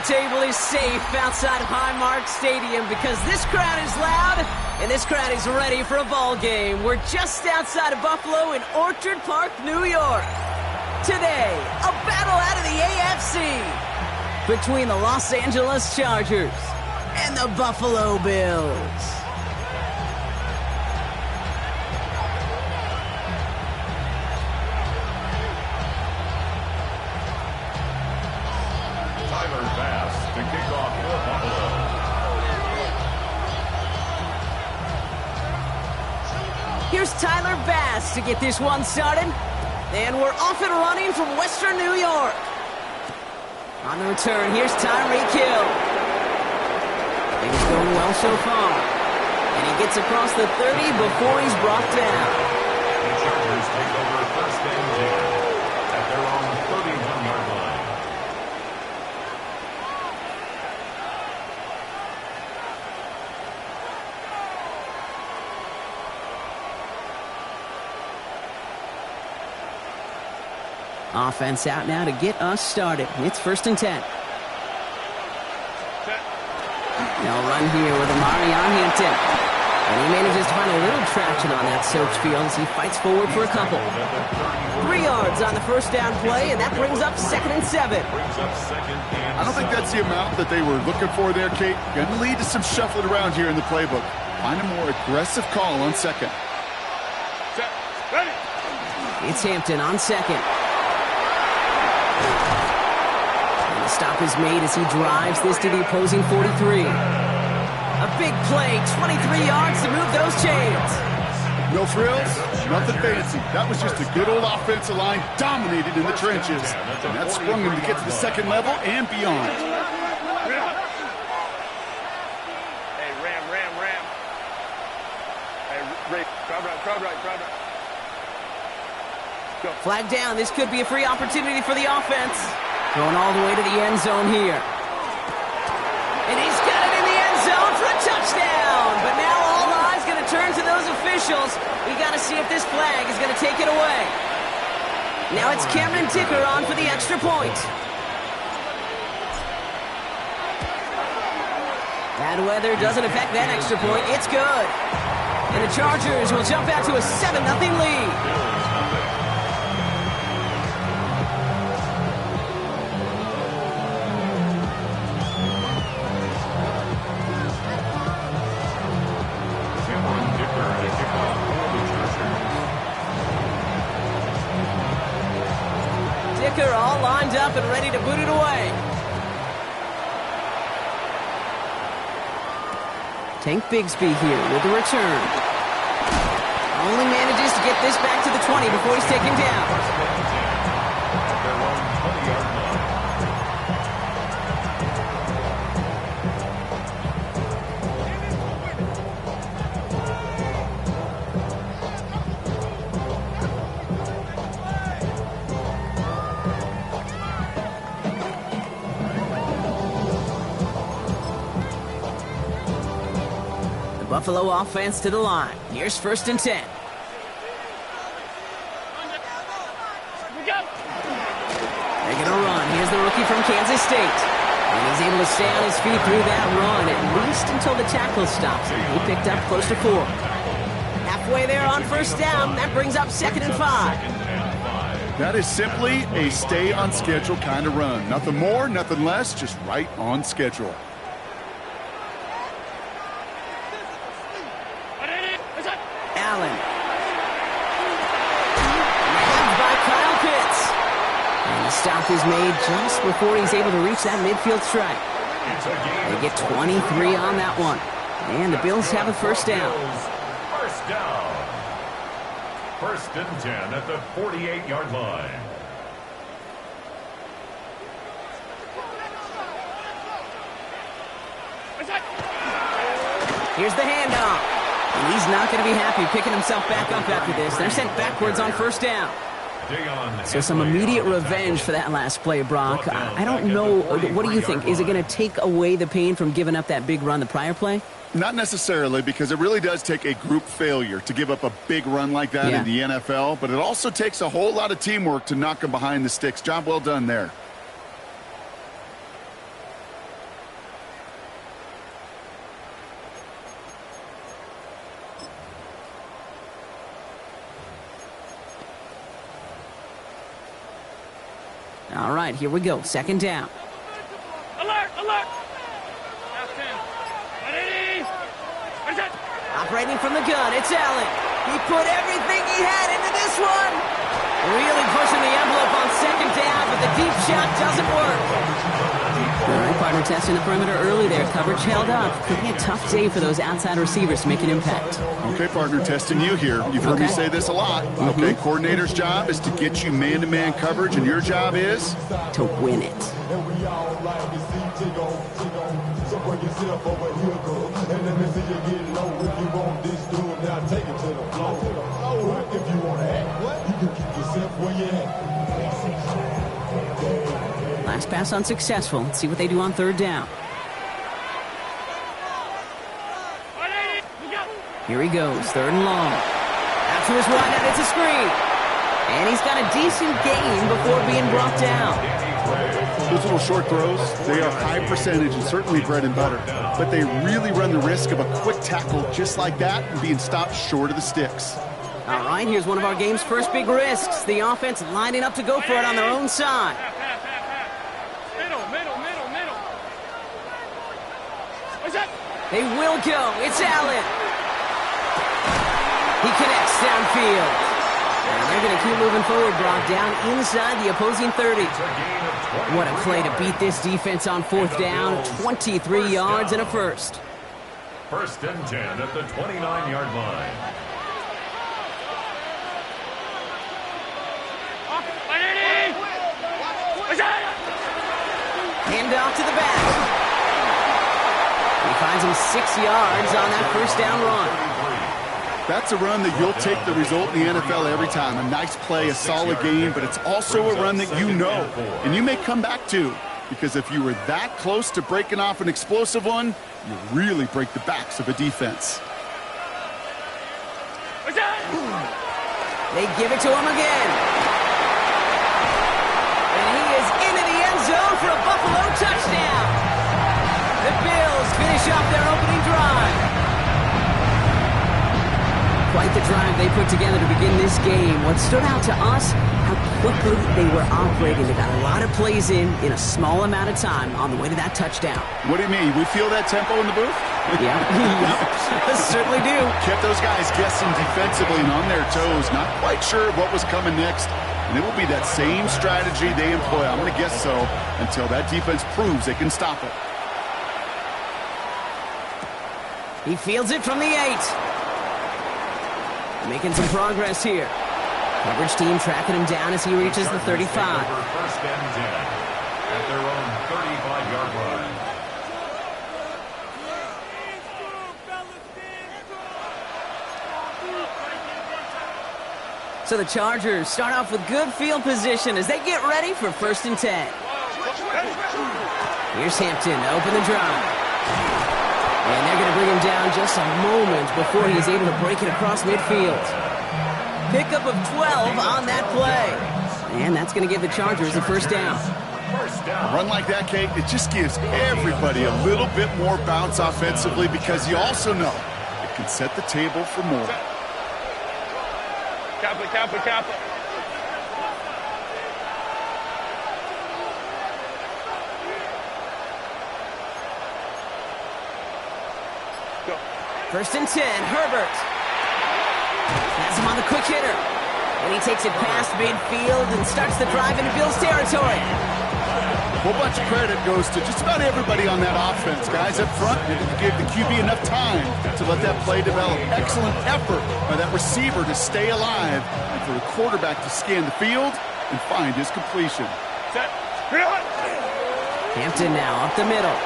table is safe outside Highmark Stadium because this crowd is loud and this crowd is ready for a ball game. We're just outside of Buffalo in Orchard Park, New York. Today, a battle out of the AFC between the Los Angeles Chargers and the Buffalo Bills. Here's Tyler Bass to get this one started. And we're off and running from Western New York. On the return, here's Tyreek Hill. Things going well so far. And he gets across the 30 before he's brought down. The Chargers take over first and 10 at their own 31-yard line. Offense out now to get us started. It's first and 10. They'll run here with Amari on Hampton. And he manages to find a little traction on that soaked field as he fights forward for a couple. 3 yards on the first down play, and that brings up second and 7. I don't think that's the amount that they were looking for there, Kate. Going to lead to some shuffling around here in the playbook. Find a more aggressive call on second. It's Hampton on second. And the stop is made as he drives this to the opposing 43. A big play, 23 yards to move those chains. No frills, nothing fancy. That was just a good old offensive line dominated in the trenches. And that sprung him to get to the second level and beyond. Hey, Ram. Hey, Ray, crowd right. Go. Flag down. This could be a free opportunity for the offense. Going all the way to the end zone here. And he's got it in the end zone for a touchdown. But now all eyes going to turn to those officials. We got to see if this flag is going to take it away. Now it's Cameron Dicker on for the extra point. Bad weather doesn't affect that extra point. It's good. And the Chargers will jump out to a 7-0 lead. Dicker all lined up and ready to boot it away. Tank Bigsby here with the return. Only manages to get this back to the 20 before he's taken down. Buffalo offense to the line. Here's first and 10. They're going to run. Here's the rookie from Kansas State. And he's able to stay on his feet through that run, at least until the tackle stops him. He picked up close to 4. Halfway there on first down. That brings up second and 5. That is simply a stay on schedule kind of run. Nothing more, nothing less, just right on schedule. Allen. Nabbed by Kyle Pitts. And the stop is made just before he's able to reach that midfield strike. They get 23 on that one. And the Bills have a first down. First down. First and 10 at the 48-yard line. Here's the handoff. And he's not going to be happy picking himself back up after this. They're sent backwards on first down. So some immediate revenge for that last play, Brock. I don't know. What do you think? Is it going to take away the pain from giving up that big run the prior play? Not necessarily, because it really does take a group failure to give up a big run like that in the NFL. But it also takes a whole lot of teamwork to knock them behind the sticks. Job well done there. All right, here we go. Second down. Alert, alert. Last 10. Ready? Operating from the gun, it's Allen. He put everything he had into this one. Really pushing the envelope on second down, but the deep shot doesn't work. All right, partner, testing the perimeter early there. Coverage held up. Could be a tough day for those outside receivers to make an impact. Okay, partner, testing you here. You've heard me say this a lot. Okay, coordinator's job is to get you man-to-man coverage, and your job is? To win it. Last pass unsuccessful. Let's see what they do on third down. Here he goes, third and long. Out to his right, and it's a screen. And he's got a decent gain before being brought down. Those little short throws, they are high percentage and certainly bread and butter. But they really run the risk of a quick tackle just like that and being stopped short of the sticks. All right, here's one of our game's first big risks. The offense lining up to go for it on their own side. Middle. What's that? They will go. It's Allen. He connects downfield. And they're going to keep moving forward, Brock, down inside the opposing 30. What a play to beat this defense on fourth down. 23 yards and a first. First and 10 at the 29-yard line. Hand off to the back. He finds him 6 yards on that first down run. That's a run that you'll take the result in the NFL every time. A nice play, a solid game, but it's also a run that you know and you may come back to, because if you were that close to breaking off an explosive one, you really break the backs of a defense. They give it to him again. And he is into the end zone for a Buffalo touchdown. The Bills finish off their opening drive. Quite the drive they put together to begin this game. What stood out to us, how quickly they were operating. They got a lot of plays in a small amount of time on the way to that touchdown. What do you mean? We feel that tempo in the booth? Yeah, certainly do. Kept those guys guessing defensively and on their toes, not quite sure what was coming next. And it will be that same strategy they employ, I'm going to guess so, until that defense proves they can stop it. He fields it from the 8. Making some progress here. Coverage team tracking him down as he reaches the 35. First and 10 at their own 35-yard line. So the Chargers start off with good field position as they get ready for first and 10. Here's Hampton to open the drive. And they're going to bring him down just a moment before he's able to break it across midfield. Pickup of 12 on that play. And that's going to give the Chargers the first down. A run like that, Kate, it just gives everybody a little bit more bounce offensively, because you also know it can set the table for more. Kappa. First and 10, Herbert. Has him on the quick hitter. And he takes it past midfield and starts the drive into Bills territory. A whole bunch of credit goes to just about everybody on that offense. Guys up front, they gave the QB enough time to let that play develop. Excellent effort by that receiver to stay alive, and for the quarterback to scan the field and find his completion. Hampton now up the middle.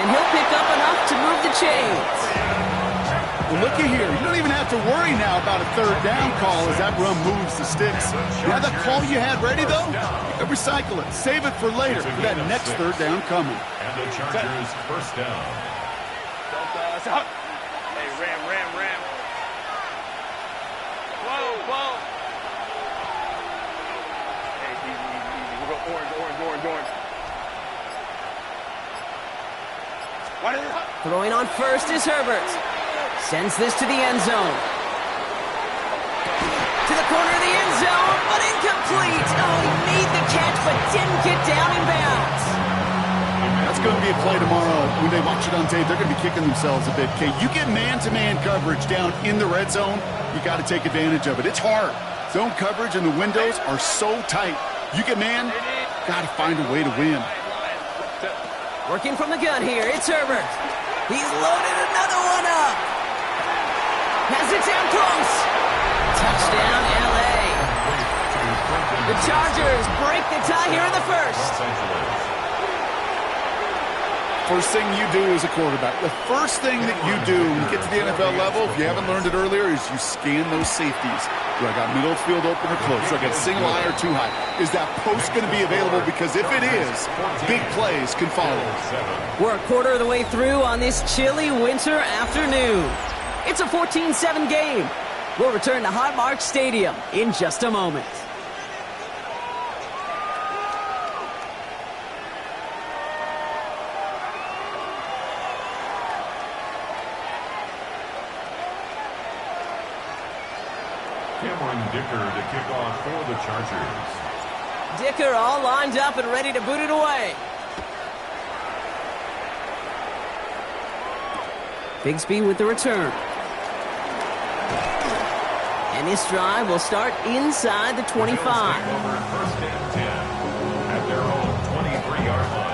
And he'll pick up enough to move the chains. Well, looky here. You don't even have to worry now about a third down call as that run moves the sticks. You have that call you had ready, though? You can recycle it. Save it for later for that next third down coming. And the Chargers first down. Hey, ram. Whoa. Hey, easy. We'll go orange. Throwing on first is Herbert. Sends this to the end zone. To the corner of the end zone, but incomplete. Oh, he made the catch, but didn't get down in bounds. That's going to be a play tomorrow. When they watch it on tape, they're going to be kicking themselves a bit. Okay, you get man-to-man coverage down in the red zone, you got to take advantage of it. It's hard. Zone coverage and the windows are so tight. You get man, got to find a way to win. Working from the gun here, it's Herbert. He's loaded another one up. Has it down close. Touchdown, L.A. The Chargers break the tie here in the first. First thing you do as a quarterback, the first thing that you do when you get to the NFL level, if you haven't learned it earlier, is you scan those safeties. Do I got middle field open or close? Do I got single high or too high? Is that post going to be available? Because if it is, big plays can follow. We're a quarter of the way through on this chilly winter afternoon. It's a 14-7 game. We'll return to Highmark Stadium in just a moment. Dicker to kick off for the Chargers. Dicker all lined up and ready to boot it away. Bigsby with the return. And this drive will start inside the 25. Over first and 10 at their own 23-yard line.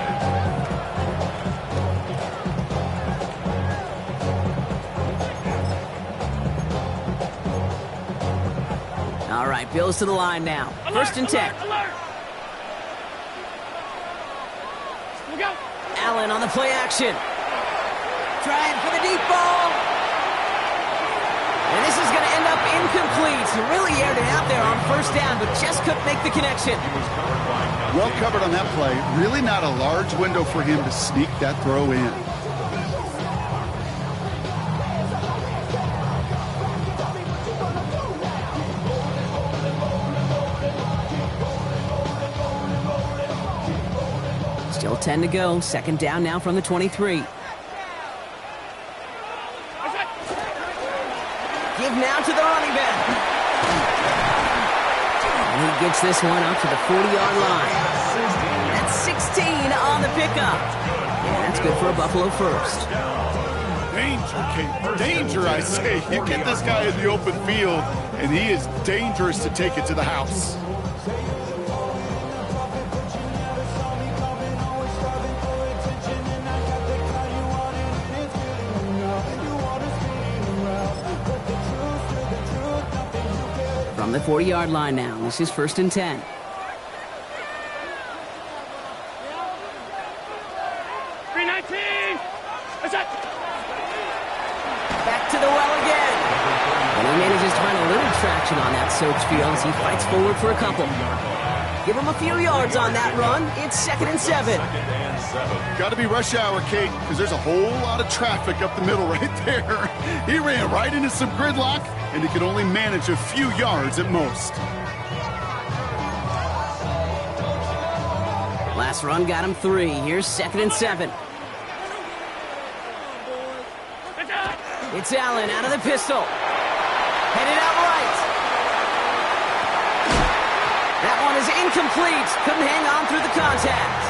All right, Bills to the line now. First and 10. Alert! Look out! Allen on the play action. Trying for the deep ball. And this is going to end up incomplete. Really aired it out there on first down, but just couldn't make the connection. Well covered on that play. Really not a large window for him to sneak that throw in. Still 10 to go. Second down now from the 23. Give now to the running back. And he gets this one up to the 40-yard line. That's 16 on the pickup. And that's good for a Buffalo first. Danger, Kate. Danger, I say. You get this guy in the open field, and he is dangerous to take it to the house. From the 40-yard line now. This is first and 10. Back to the well again. And he manages to find a little traction on that soaked field as he fights forward for a couple. Give him a few yards on that run. It's second and 7. Got to be rush hour, Kate, because there's a whole lot of traffic up the middle right there. He ran right into some gridlock, and he could only manage a few yards at most. Last run got him 3. Here's second and 7. It's Allen out of the pistol. Headed out right. That one is incomplete. Couldn't hang on through the contact.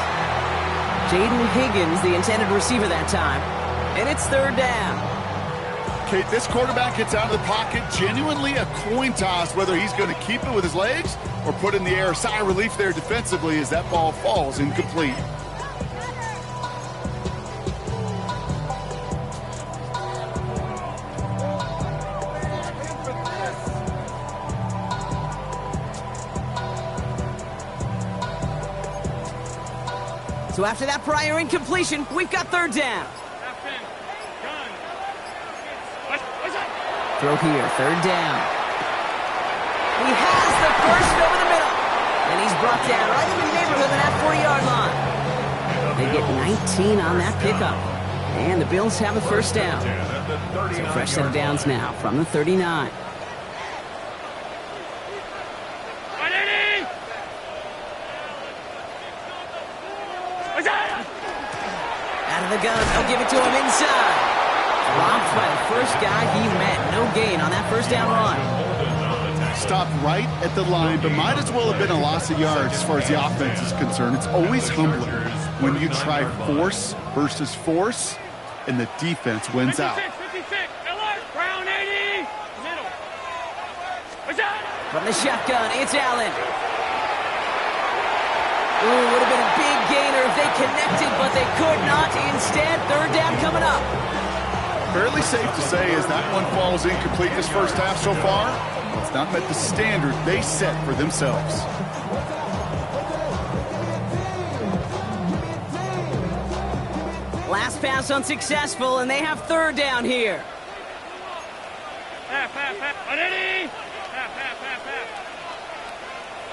Jaden Higgins, the intended receiver that time. And it's third down. Kate, this quarterback gets out of the pocket, genuinely a coin toss whether he's going to keep it with his legs or put in the air. Sigh of relief there defensively as that ball falls incomplete. So after that prior incompletion, we've got third down. Throw here, third down. He has the first over the middle. And he's brought down right in the neighborhood of that 40-yard line. They get 19 on that pickup. And the Bills have a first down. So fresh set of downs now from the 39. Out of the gun, they'll give it to him inside. Dropped by the first guy he met. No gain on that first down run. Stopped right at the line, but might as well have been a loss of yards as far as the offense is concerned. It's always humbling when you try force versus force, and the defense wins out. 56, Brown 80, middle. From the shotgun, it's Allen. Ooh, would have been a big gainer if they connected, but they could not. Instead, third down coming up. Fairly safe to say as that one falls incomplete this first half so far, it's not met the standard they set for themselves. Last pass unsuccessful, and they have third down here. Half. 180. Half.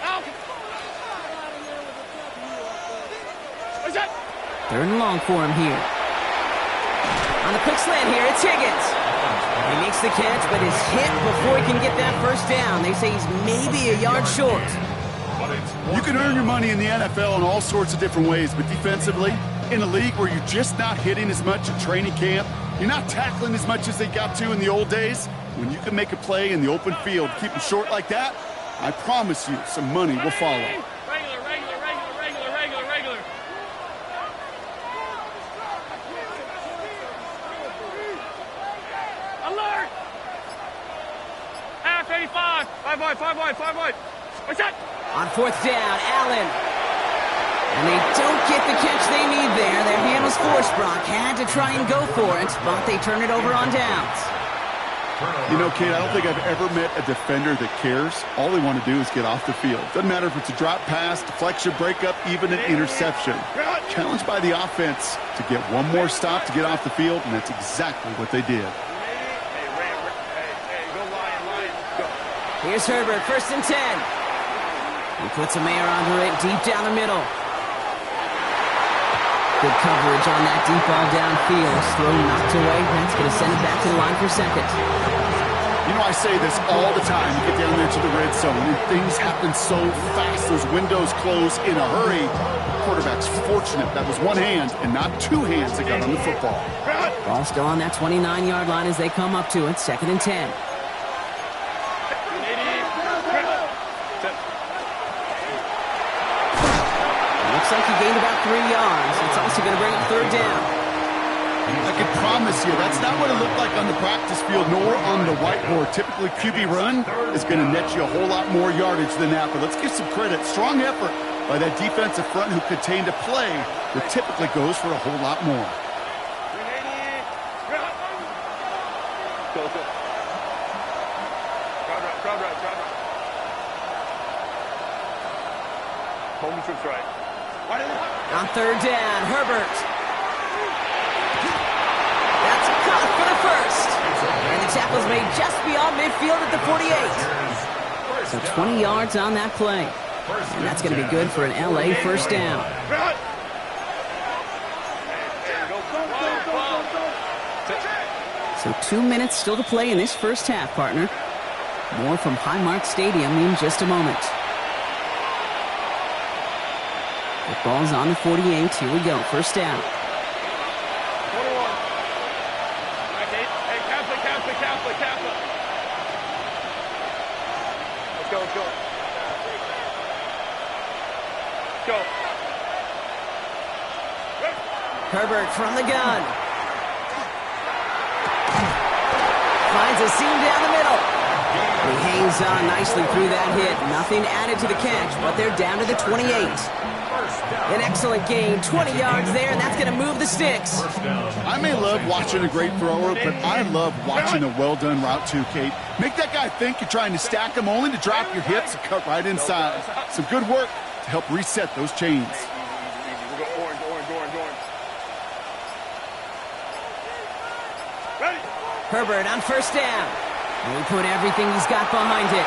Out. What's that? Third and long for him here. On the quick slant here, it's Higgins. He makes the catch, but is hit before he can get that first down. They say he's maybe a yard short. You can earn your money in the NFL in all sorts of different ways, but defensively, in a league where you're just not hitting as much at training camp, you're not tackling as much as they got to in the old days, when you can make a play in the open field, keep them short like that, I promise you some money will follow. Regular. Alert! Half 85. 5 wide. What's that? On fourth down, Allen. And they don't get the catch they need there. Their hand was forced. Brock had to try and go for it, but they turn it over on downs. You know, Kate, I don't think I've ever met a defender that cares. All they want to do is get off the field. Doesn't matter if it's a drop pass, deflection, breakup, even an interception. Challenged by the offense to get one more stop to get off the field, and that's exactly what they did. Here's Herbert, 1st and 10. He puts a man under it deep down the middle. Good coverage on that deep ball downfield. Throw knocked away. That's going to send it back to the line for second. You know, I say this all the time. You get down there to the red zone, and things happen so fast. Those windows close in a hurry. The quarterback's fortunate that was one hand and not two hands that got on the football. Ball still on that 29-yard line as they come up to it. 2nd and 10. Looks like he gained about 3 yards. It's also going to bring up third down. I can promise you that's not what it looked like on the practice field nor on the whiteboard. Typically, QB run is going to net you a whole lot more yardage than that. But let's give some credit. Strong effort by that defensive front who contained a play that typically goes for a whole lot more. Home trips right. On third down, Herbert. That's caught for the first. And the tackle's made just beyond midfield at the 48. So 20 yards on that play. And that's going to be good for an LA first down. So 2 minutes still to play in this first half, partner. More from Highmark Stadium in just a moment. The ball's on the 48. Here we go. First down. 21. Hey, Kappa. Let's go. Go. Herbert from the gun. Finds a seam down the middle. He hangs on nicely through that hit. Nothing added to the catch, but they're down to the 28. An excellent gain, 20 yards there, and that's going to move the sticks. I may love watching a great thrower, but I love watching a well-done route too, Kate. Make that guy think you're trying to stack him only to drop your hips and cut right inside. Some good work to help reset those chains. Easy. We'll go orange. Ready? Herbert on first down. And he put everything he's got behind it.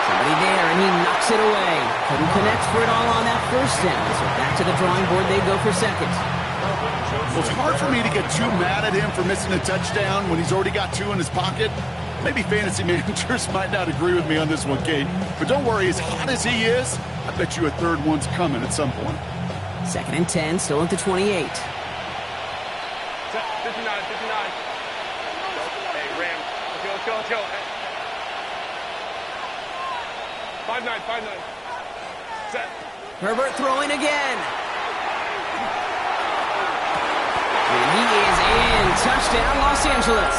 Somebody there, and he knocks it away. Couldn't connect for it all on that first down. So back to the drawing board they go for second. Well, it's hard for me to get too mad at him for missing a touchdown when he's already got 2 in his pocket. Maybe fantasy managers might not agree with me on this one, Kate. But don't worry, as hot as he is, I bet you a third one's coming at some point. 2nd and 10, still at the 28. 59. Hey, Ram. Let's go. 5-9, 5-9. Set. Herbert throwing again. And he is in. Touchdown, Los Angeles.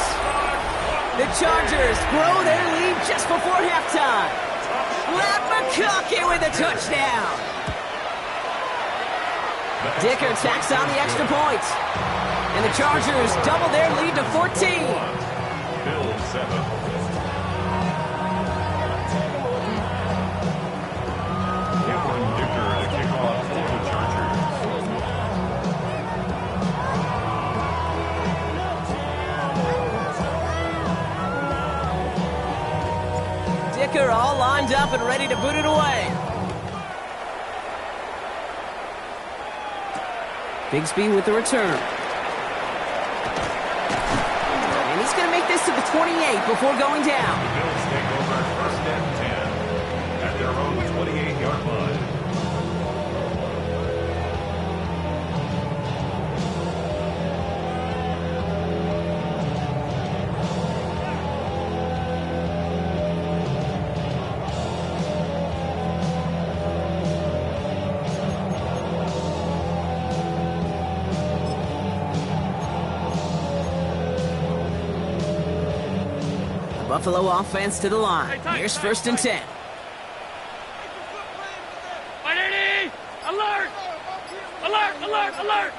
The Chargers grow their lead just before halftime. Matt McConkey with a touchdown. Dicker tacks on the extra point. And the Chargers double their lead to 14. Bill 7. Dicker to kick off for the Chargers. Dicker all lined up and ready to boot it away. Bigsby with the return. And he's going to make this to the 28 before going down. The Bills take over first and 10 at their own 28-yard line. Buffalo offense to the line. Here's first and 10. Alert! Alert! Alert! Alert!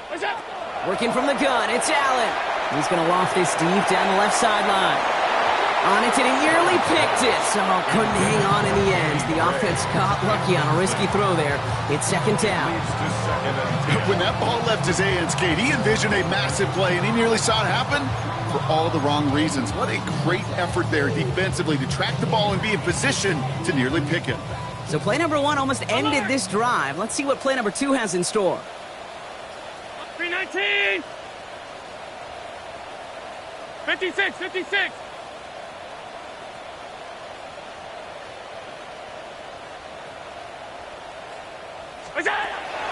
What's up? Working from the gun, it's Allen. He's going to loft this deep down the left sideline. On it, and he nearly picked it. So couldn't hang on in the end. The offense got lucky on a risky throw there. It's second down. When that ball left his hands, Kate, he envisioned a massive play, and he nearly saw it happen for all the wrong reasons. What a great effort there defensively to track the ball and be in position to nearly pick it. So play number 1 almost ended this drive. Let's see what play number 2 has in store. 319! 56, 56!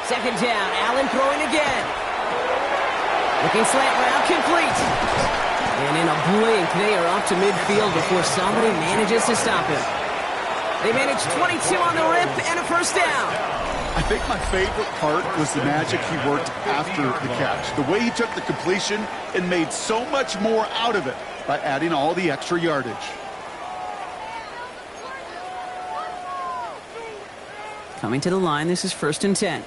Second down, Allen throwing again. Looking slant route, complete. And in a blink, they are off to midfield before somebody manages to stop him. They manage 22 on the rip and a first down. I think my favorite part was the magic he worked after the catch. The way he took the completion and made so much more out of it by adding all the extra yardage. Coming to the line, this is first and 10.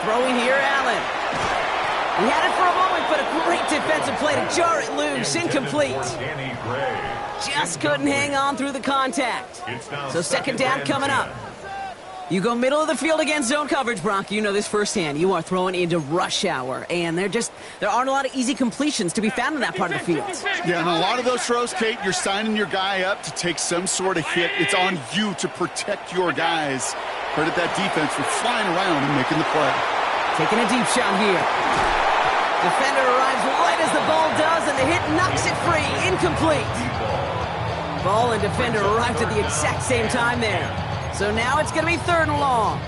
Throwing here, Allen. He had it for a moment, but a great defensive play to jar it loose. Incomplete. Just couldn't hang on through the contact. So second down coming up. You go middle of the field against zone coverage, Brock. You know this firsthand. You are throwing into rush hour, and there aren't a lot of easy completions to be found in that part of the field. Yeah, and a lot of those throws, Kate, you're signing your guy up to take some sort of hit. It's on you to protect your guys. Credit that defense for flying around and making the play. Taking a deep shot here. Defender arrives right as the ball does, and the hit knocks it free. Incomplete. Ball and defender arrived at the exact same time there. So now it's going to be third and long.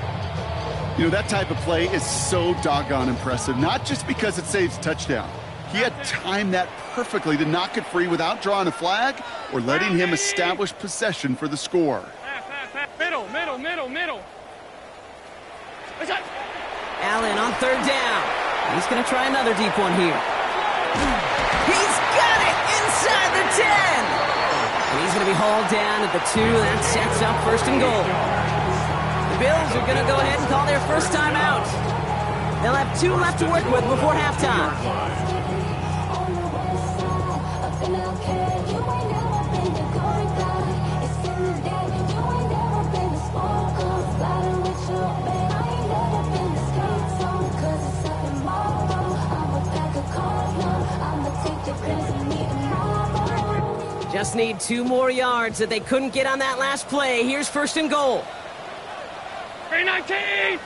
You know, that type of play is so doggone impressive, not just because it saves a touchdown. He had timed that perfectly to knock it free without drawing a flag or letting him establish possession for the score. Middle. Allen on third down. He's going to try another deep one here. He's got it inside the 10. And he's going to be hauled down at the 2. That sets up first and goal. The Bills are going to go ahead and call their first time out. They'll have 2 left to work with before halftime. Just need 2 more yards that they couldn't get on that last play. Here's first and goal. 319!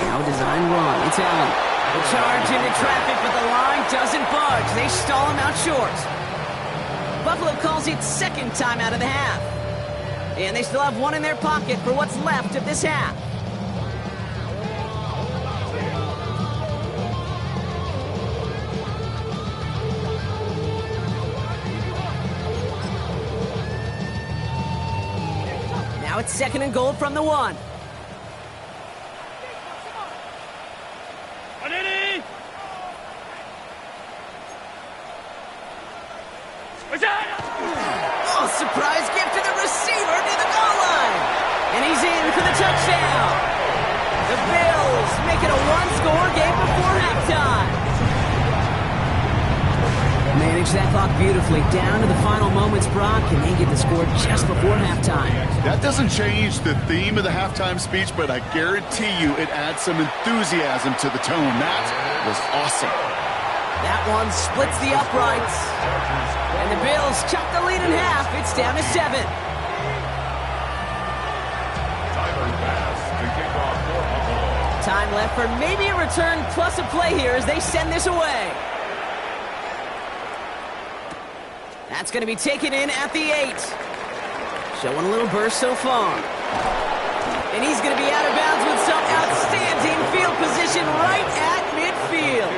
Now design run. It's Allen. The charge into traffic, but the line doesn't budge. They stall him out short. Buffalo calls it second time out of the half. And they still have 1 in their pocket for what's left of this half. Now it's 2nd and goal from the 1. Oh, surprise gift to the receiver near the goal line. And he's in for the touchdown. The Bills make it a one-score game before halftime. Manage that clock beautifully down to the final moments, Brock, and they get the score just before halftime. That doesn't change the theme of the halftime speech, but I guarantee you it adds some enthusiasm to the tone. That was awesome. That one splits the uprights. And the Bills chop the lead in half. It's down to 7. Time left for maybe a return plus a play here as they send this away. That's going to be taken in at the 8. Showing a little burst so far. And he's going to be out of bounds with some outstanding field position right at midfield.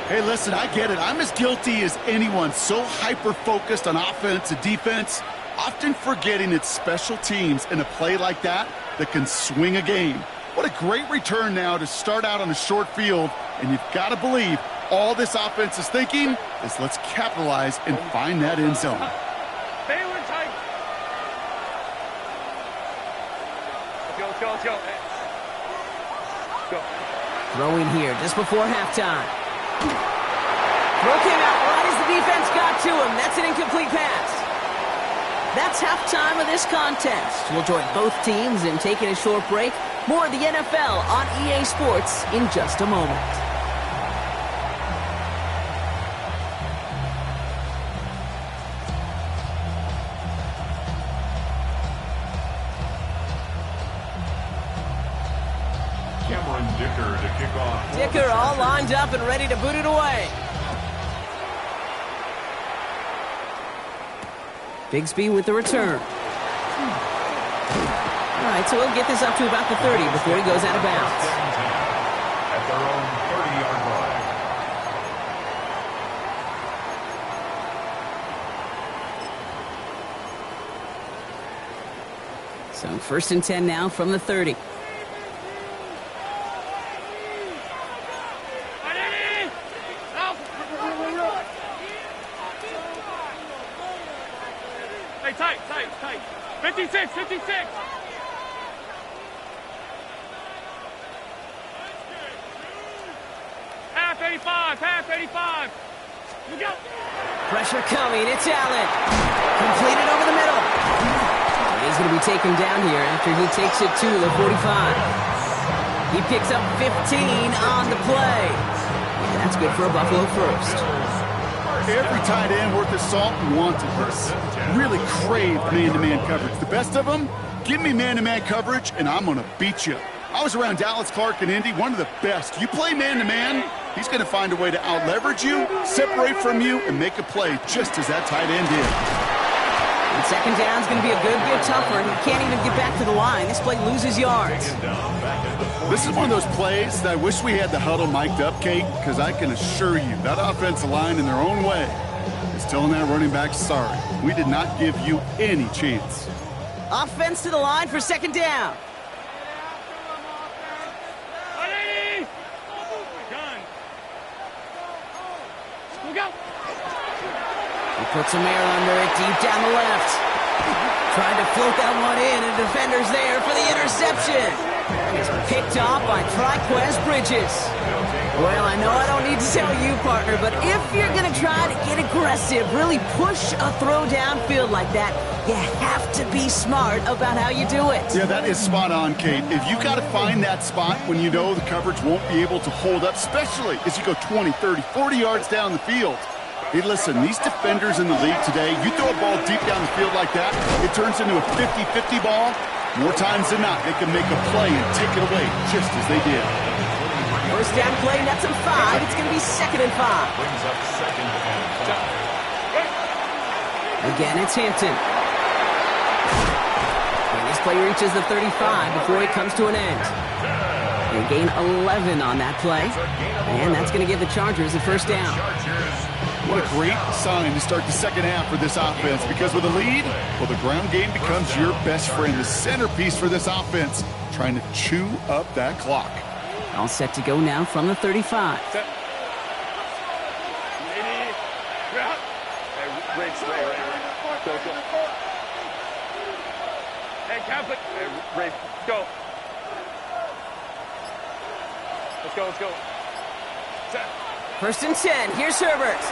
Hey, listen, I get it. I'm as guilty as anyone. So hyper-focused on offense and defense, often forgetting it's special teams in a play like that can swing a game. What a great return now to start out on a short field, and you've got to believe all this offense is thinking is let's capitalize and find that end zone. Throwing here just before halftime. Throw came out right as the defense got to him. That's an incomplete pass. That's halftime of this contest. We'll join both teams in taking a short break. More of the NFL on EA Sports in just a moment. Dicker all lined up and ready to boot it away. Bigsby with the return. All right, so we'll get this up to about the 30 before he goes out of bounds. At their own 30-yard line. So 1st and 10 now from the 30. Tight. 56. Half 85. Look out. Pressure coming. It's Allen. Completed over the middle. And he's going to be taken down here after he takes it to the 45. He picks up 15 on the play. And that's good for a Buffalo first. Every tight end worth his salt wanted this. Really craved man-to-man coverage. The best of them, give me man-to-man coverage, and I'm going to beat you. I was around Dallas Clark and Indy, one of the best. You play man-to-man, he's going to find a way to out-leverage you, separate from you, and make a play just as that tight end did. And 2nd down is going to be a good bit tougher, and he can't even get back to the line. This play loses yards. This is one of those plays that I wish we had the huddle mic'd up, Kate, because I can assure you that offensive line in their own way is telling that running back, sorry, we did not give you any chance. Offense to the line for 2nd down. He puts some air under it deep down the left. Trying to float that one in, and the defender's there for the interception. He's picked off by Triquez Bridges. Well, I know I don't need to tell you, partner, but if you're going to try to get aggressive, really push a throw downfield like that, you have to be smart about how you do it. Yeah, that is spot on, Kate. If you got to find that spot when you know the coverage won't be able to hold up, especially as you go 20, 30, 40 yards down the field. Hey, listen, these defenders in the league today, you throw a ball deep down the field like that, it turns into a 50-50 ball. More times than not, they can make a play and take it away just as they did. 1st down play, nets him 5. It's going to be 2nd and 5. Brings up 2nd and 5. Again, it's Hampton. And this play reaches the 35 before it comes to an end. They gain 11 on that play. And that's going to give the Chargers a 1st down. What a great sign to start the second half for this offense, because with a lead, well, the ground game becomes your best friend. The centerpiece for this offense, trying to chew up that clock. All set to go now from the 35. Set. Go. Hey, Catholic. Hey, go. Let's go. Set. First and 10. Here's Herbert.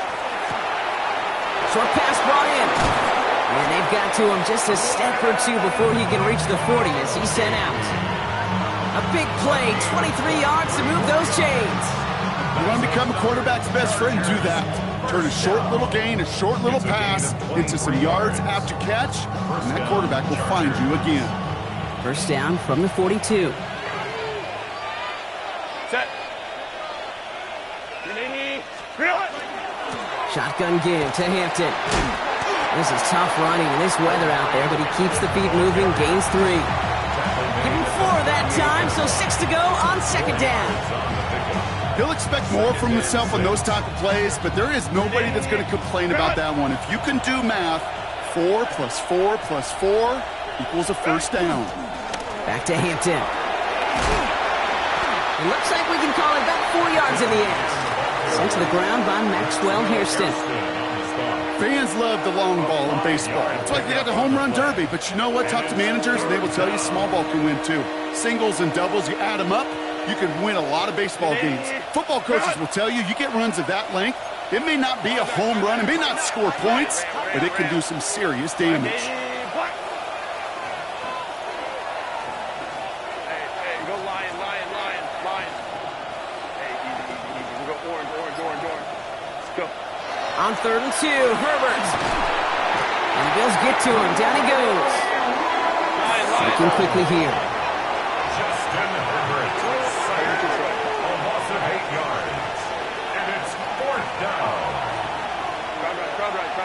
Short pass brought in. And they've got to him just a step or two before he can reach the 40 as he's sent out. A big play, 23 yards to move those chains. You want to become a quarterback's best friend, do that. Turn a short little gain, a short little pass into some yards after catch, and that quarterback will find you again. First down from the 42. Set. Shotgun give to Hampton. This is tough running in this weather out there, but he keeps the feet moving, gains 3. Give him 4 that time, so 6 to go on second down. He'll expect more from himself on those type of plays, but there is nobody that's going to complain about that one. If you can do math, 4 plus 4 plus 4 equals a first down. Back to Hampton. It looks like we can call it back 4 yards in the end. Sent to the ground by Maxwell Hairston. Fans love the long ball in baseball. It's like they got the home run derby, but you know what? Talk to managers, and they will tell you small ball can win too. Singles and doubles, you add them up, you can win a lot of baseball games. Football coaches will tell you get runs of that length. It may not be a home run, it may not score points, but it can do some serious damage. Hey, go lion. Hey, easy. We go orange. Let's go. On 3rd and 2, Herbert. And the Bills get to him. Down he goes. Looking quickly here. Justin Herbert, sacked, a loss of 8 yards. And it's 4th down. Crowd right.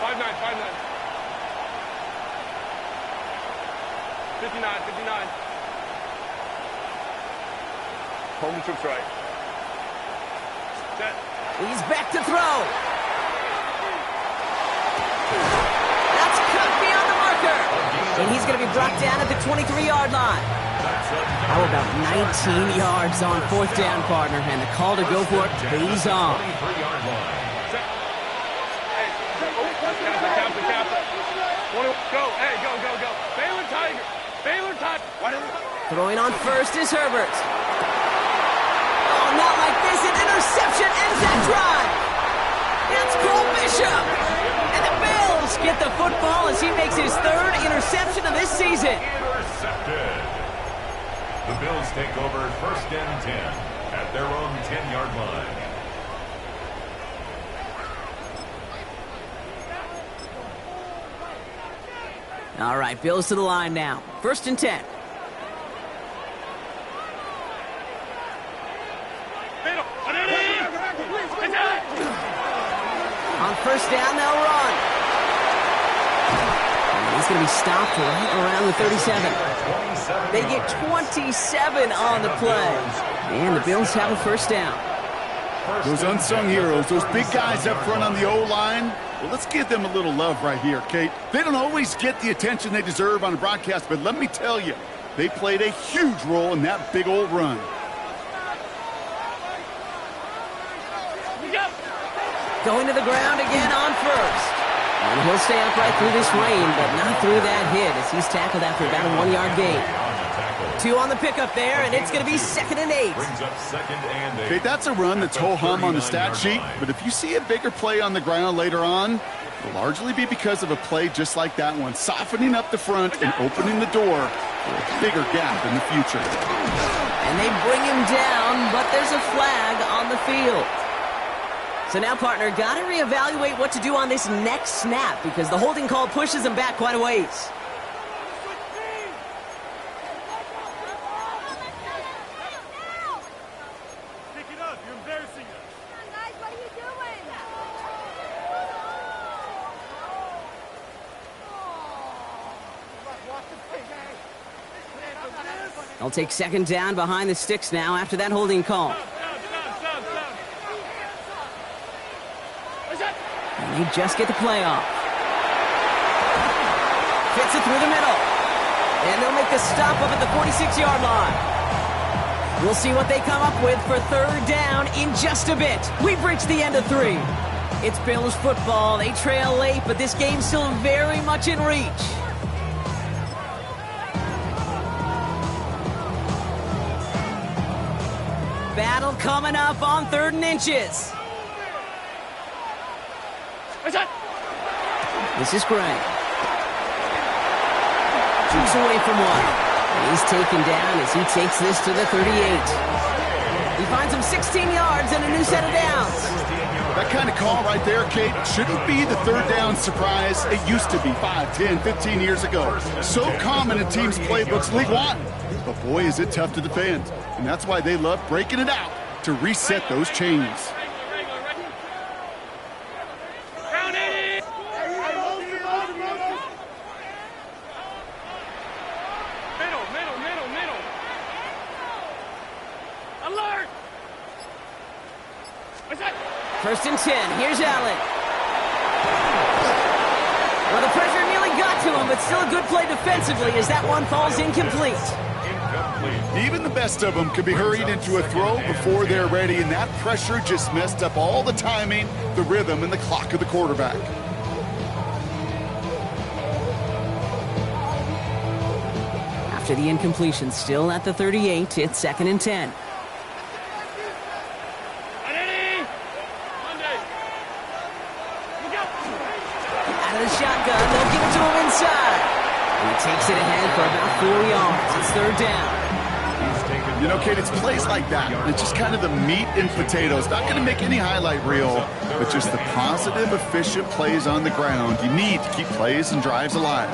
5-9. 59. Home trips right. Set. He's back to throw. That's cut beyond the marker. And he's going to be brought down at the 23-yard line. How about 19 yards on 4th down, partner? And the call to go for it pays off. Go. Hey, go. Baylor Tiger. Throwing on first is Herbert. Oh, not like this. An interception ends that drive. It's Cole Bishop. And the Bills get the football as he makes his 3rd interception of this season. Intercepted. The Bills take over 1st and 10 at their own 10-yard line. All right, Bills to the line now. 1st and 10. On 1st down, they'll run. And he's going to be stopped right around the 37. They get 27 on the play. And the Bills have a 1st down. Those unsung heroes, those big guys up front on the O-line, well, let's give them a little love right here, Kate. They don't always get the attention they deserve on a broadcast, but let me tell you, they played a huge role in that big old run. Going to the ground again on 1st. And he'll stay upright through this rain, but not through that hit as he's tackled after about a 1-yard gain. 2 on the pickup there, and it's going to be 2nd and 8. Okay, that's a run that's ho-hum on the stat sheet, but if you see a bigger play on the ground later on, it'll largely be because of a play just like that one, softening up the front and opening the door for a bigger gap in the future. And they bring him down, but there's a flag on the field. So now, partner, got to reevaluate what to do on this next snap because the holding call pushes him back quite a ways. They'll take second down behind the sticks now after that holding call. And they just get the play off. Fits it through the middle. And they'll make the stop up at the 46-yard line. We'll see what they come up with for third down in just a bit. We've reached the end of 3. It's Bills football. They trail late, but this game's still very much in reach. Battle coming up on 3rd and inches. This is Gray. Jukes away from one. He's taken down as he takes this to the 38. He finds him 16 yards and a new set of downs. That kind of call right there, Kate, shouldn't be the third down surprise. It used to be 5, 10, 15 years ago. So common in teams' playbooks League One. But boy, is it tough to defend. And that's why they love breaking it out to reset those chains. First and 10. Here's Allen. Well, the pressure nearly got to him, but still a good play defensively as that one falls incomplete. Even the best of them could be hurried into a throw before they're ready, and that pressure just messed up all the timing, the rhythm, and the clock of the quarterback. After the incompletion, still at the 38, it's 2nd and 10. The shotgun, they'll give it to him inside. And he takes it ahead for about 4 yards. It's 3rd down. You know, Kate, it's plays like that. It's just kind of the meat and potatoes. Not going to make any highlight reel, but just the positive, efficient plays on the ground. You need to keep plays and drives alive.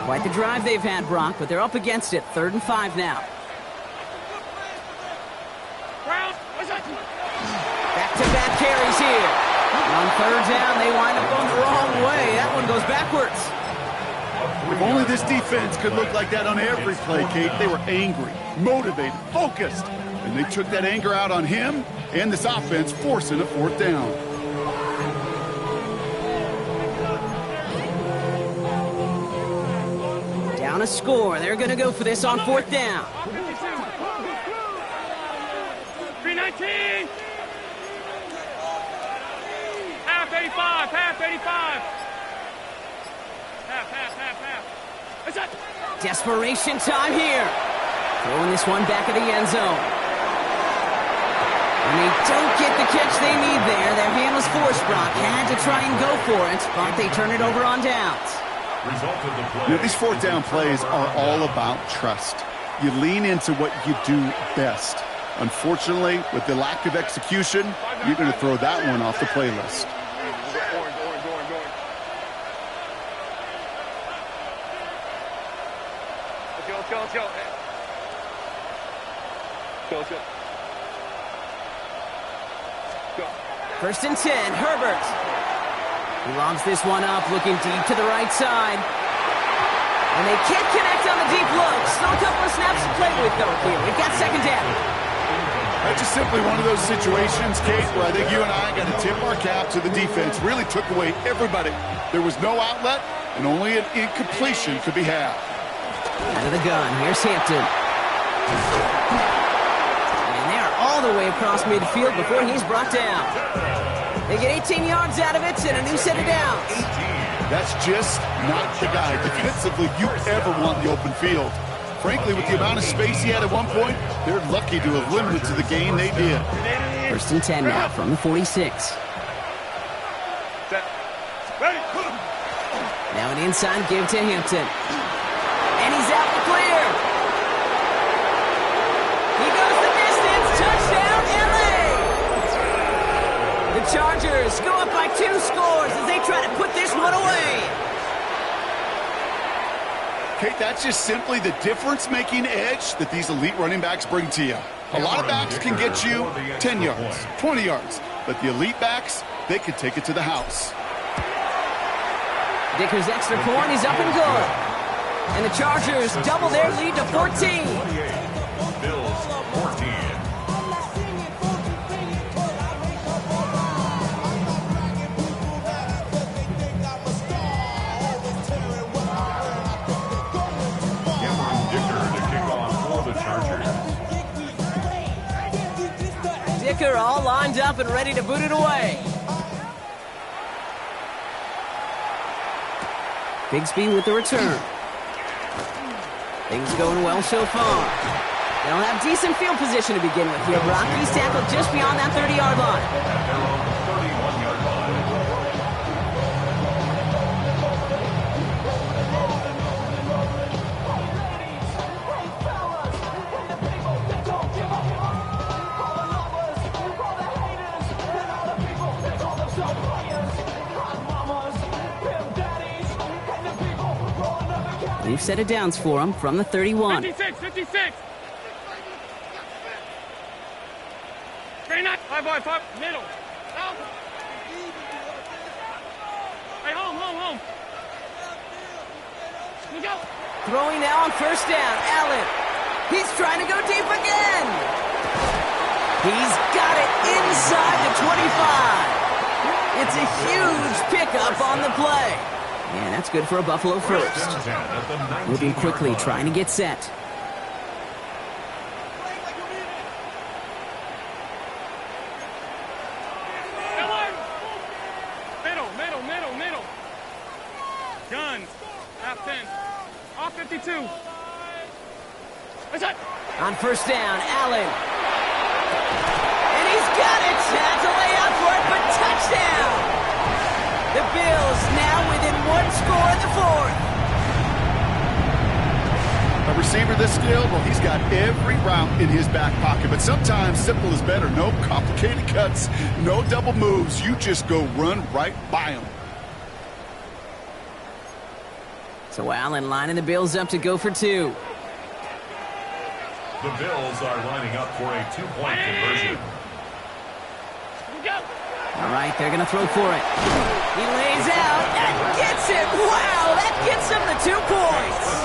Quite the drive they've had, Brock, but they're up against it. 3rd and 5 now. Back-to-back carries here. On 3rd down, they wind up going the wrong way. That one goes backwards. If only this defense could look like that on every play, Kate. They were angry, motivated, focused. And they took that anger out on him and this offense, forcing a 4th down. Down a score. They're going to go for this on 4th down. 319. Half 85, half 85. Half. Desperation time here. Throwing this one back at the end zone. And they don't get the catch they need there. Their hand was forced, Brock. Had to try and go for it, but they turn it over on downs. You know, these 4th down plays are all about trust. You lean into what you do best. Unfortunately, with the lack of execution, you're going to throw that one off the playlist. First and 10, Herbert. He lobs this one up, looking deep to the right side. And they can't connect on the deep look. Still a couple of snaps to play with, though, here. We've got 2nd down. That's just simply one of those situations, Kate, where I think you and I got to tip our cap to the defense. Really took away everybody. There was no outlet, and only an incompletion could be had. Out of the gun, here's Hampton. And they're all the way across midfield before he's brought down. They get 18 yards out of it and a new set of downs. That's just not the guy defensively you ever want in the open field. Frankly, with the amount of space he had at one point, they're lucky to have limited to the game they did. First and 10 now from the 46. Now an inside give to Hampton. And he's out the clear. He goes the distance. Touchdown, LA! The Chargers go up by 2 scores as they try to put this one away. Kate, that's just simply the difference-making edge that these elite running backs bring to you. A lot of backs can get you 10 yards, 20 yards, but the elite backs, they can take it to the house. Dicker's extra point is up and good. And the Chargers double their lead to 14. 28. Bills 14. Dicker all lined up and ready to boot it away. Bigsby with the return. Things going well so far. They'll have decent field position to begin with here. Rockies tackled just beyond that 30-yard line. At their own 31-yard line. We've set it downs for him from the 31. 56, 56. 39, 5, middle. Out. Hey, home. You go. Throwing now on first down. Allen. He's trying to go deep again. He's got it inside the 25. It's a huge pickup on the play. And that's good for a Buffalo first. Moving quickly, trying to get set. Middle. Guns. Half 10. Off 52. What's that? On first down, Allen. And he's got it. Had to lay out for it, but touchdown. The Bills now within one score in the fourth. A receiver this skilled, well, he's got every route in his back pocket. But sometimes simple is better. No complicated cuts, no double moves. You just go run right by him. So Allen lining the Bills up to go for two. The Bills are lining up for a two-point conversion. All right, they're going to throw for it. He lays out and gets it. Wow, that gets him the 2 points.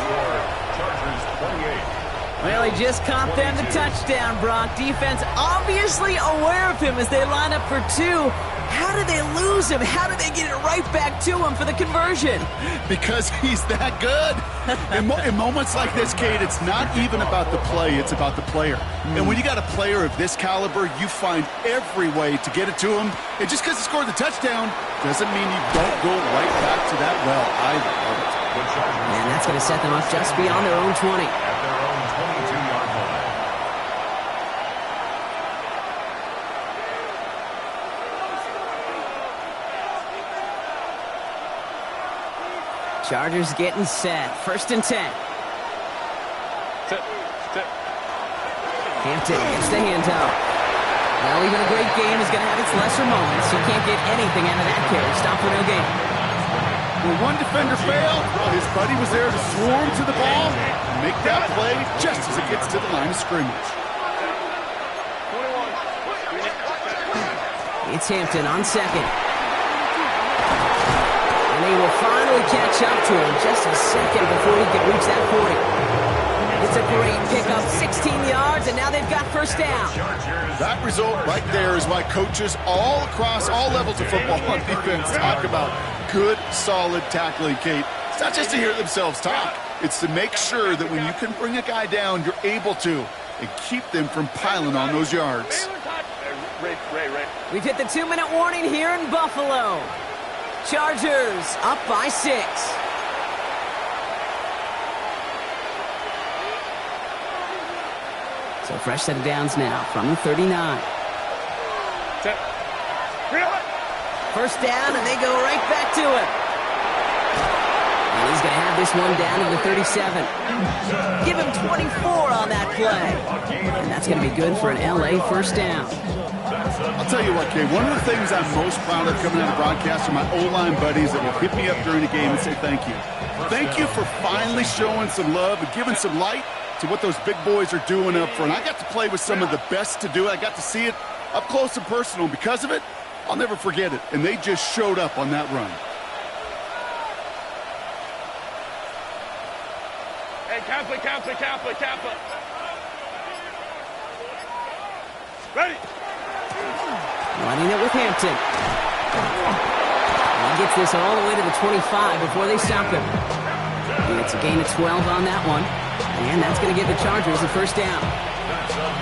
Chargers 28. Well, he just caught them the touchdown, Brock. Defense obviously aware of him as they line up for two. How did they lose him? How did they get it right back to him for the conversion? Because he's that good. In moments like this, Kate, it's not even about the play, it's about the player. And when you got a player of this caliber, you find every way to get it to him. And just because he scored the touchdown doesn't mean you don't go right back to that well. I love it. And that's going to set them up just beyond their own 20. At their own 22-yard line. Chargers getting set. First and 10. Hampton gets the handoff. Well, even a great game is going to have its lesser moments. You can't get anything out of that carry. Stop for no gain. When one defender failed, well, his buddy was there to swarm to the ball and make that play just as it gets to the line of scrimmage. It's Hampton on second. And they will finally catch up to him just a second before he can reach that 40. It's a great pickup, 16 yards, and now they've got first down. That result right there is why coaches all across all levels of football on defense talk about good, solid tackling, Kate. It's not just to hear themselves talk. It's to make sure that when you can bring a guy down, you're able to, and keep them from piling on those yards. Ray. We've hit the 2-minute warning here in Buffalo. Chargers up by 6. So fresh set of downs now from the 39. First down, and they go right back to it. And he's going to have this one down to the 37. Give him 24 on that play. And that's going to be good for an LA first down. I'll tell you what, Kay, one of the things I'm most proud of coming out of broadcast are my O-line buddies that will hit me up during the game and say thank you. Thank you for finally showing some love and giving some light to what those big boys are doing up front. I got to play with some of the best to do it. I got to see it up close and personal. Because of it, I'll never forget it. And they just showed up on that run. Kappa. Ready. Running it with Hampton. And he gets this all the way to the 25 before they stop him. And it's a gain of 12 on that one. And that's going to give the Chargers a first down.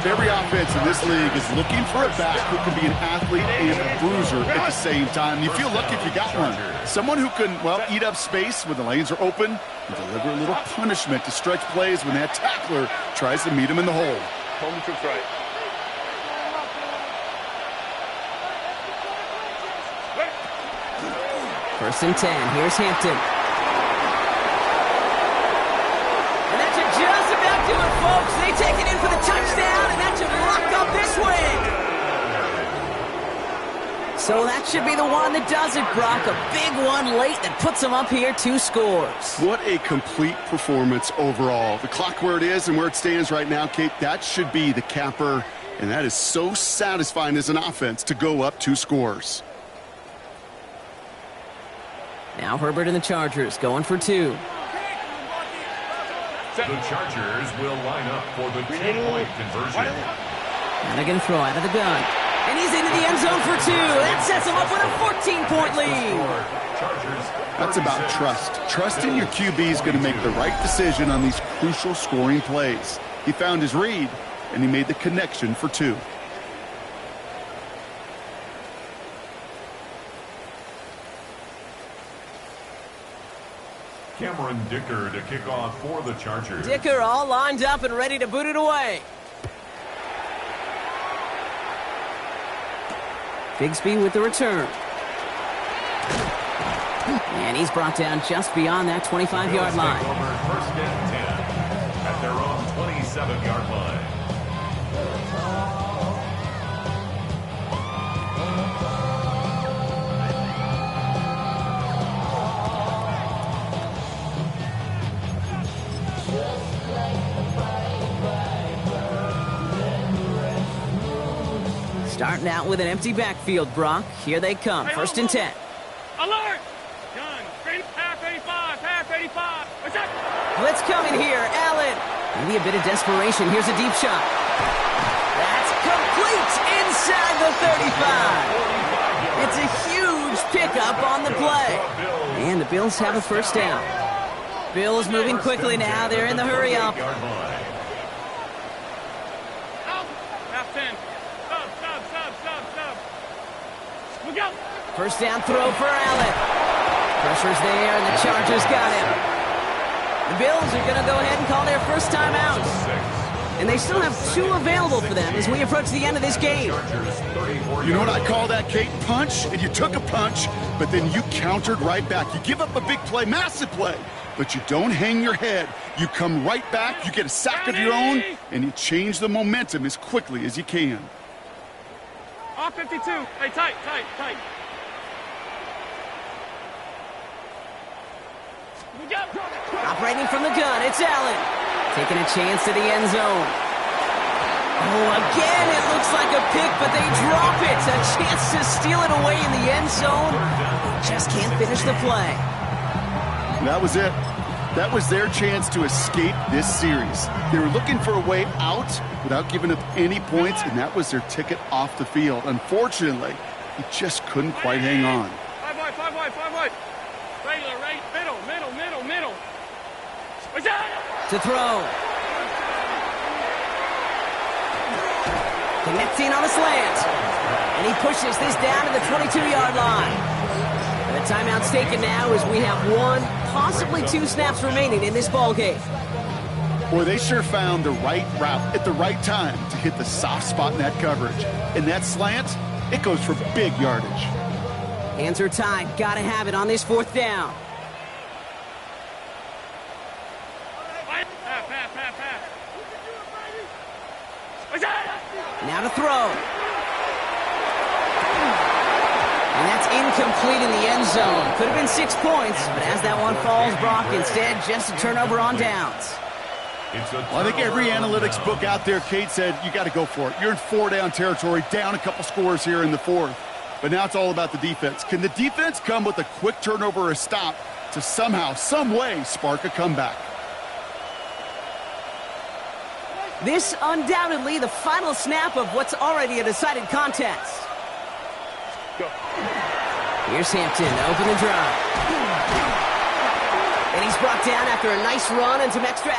Every offense in this league is looking for a back who can be an athlete and a bruiser at the same time. You feel lucky if you got one. Someone who can, well, eat up space when the lanes are open and deliver a little punishment to stretch plays when that tackler tries to meet him in the hole. Home troops right. First and 10. Here's Hampton. And that should just about do it, folks. They take it in for the touchdown, and that should lock up this win. So that should be the one that does it, Brock. A big one late that puts them up here 2 scores. What a complete performance overall. The clock where it is and where it stands right now, Kate, that should be the capper. And that is so satisfying as an offense to go up 2 scores. Now Herbert and the Chargers going for 2. The Chargers will line up for the 2-point conversion. Now they're going to throw out of the gun. And he's into the end zone for 2. That sets him up with a 14-point lead. That's about trust. Trusting your QB is going to make the right decision on these crucial scoring plays. He found his read, and he made the connection for 2. Cameron Dicker to kick off for the Chargers. Dicker all lined up and ready to boot it away. Bigsby with the return. And he's brought down just beyond that 25-yard line. Over first and 10 at their own 27-yard line. Starting out with an empty backfield, Brock. Here they come. First and 10. Alert! Gun. Half 85. Half 85. What's that? Blitz coming here. Allen. Maybe a bit of desperation. Here's a deep shot. That's complete inside the 35. It's a huge pickup on the play. And the Bills have a first down. Bills moving quickly now. They're in the hurry up. Half 10. Sub. Look out. First down throw for Allen. Pressure's there, and the Chargers got him. The Bills are going to go ahead and call their first timeout. And they still have 2 available for them as we approach the end of this game. You know what I call that, Kate? Punch, and you took a punch, but then you countered right back. You give up a big play, massive play, but you don't hang your head. You come right back, you get a sack of your own, and you change the momentum as quickly as you can. Off 52. Hey, tight. Look out. Operating from the gun, it's Allen. Taking a chance to the end zone. Oh, again, it looks like a pick, but they drop it. A chance to steal it away in the end zone. Just can't finish the play. That was it. That was their chance to escape this series. They were looking for a way out without giving up any points, and that was their ticket off the field. Unfortunately, he just couldn't quite hang on. 5 wide. Regular, right, middle. What's that? To throw. Connecting on a slant. And he pushes this down to the 22-yard line. The timeout's taken now as we have 1, possibly 2 snaps remaining in this ballgame. Boy, they sure found the right route at the right time to hit the soft spot in that coverage. And that slant, it goes for big yardage. Hands are tied. Got to have it on this 4th down. Half. What's that? Now to throw. And that's incomplete in the end zone. Could have been 6 points, but as that one falls, Brock, instead just a turnover on downs. Well, I think every analytics book out there, Kate, said you got to go for it. You're in 4-down territory, down a couple scores here in the 4th. But now it's all about the defense. Can the defense come with a quick turnover or a stop to somehow, some way, spark a comeback? This undoubtedly the final snap of what's already a decided contest. Go. Here's Hampton to open the drive. And he's brought down after a nice run and some extra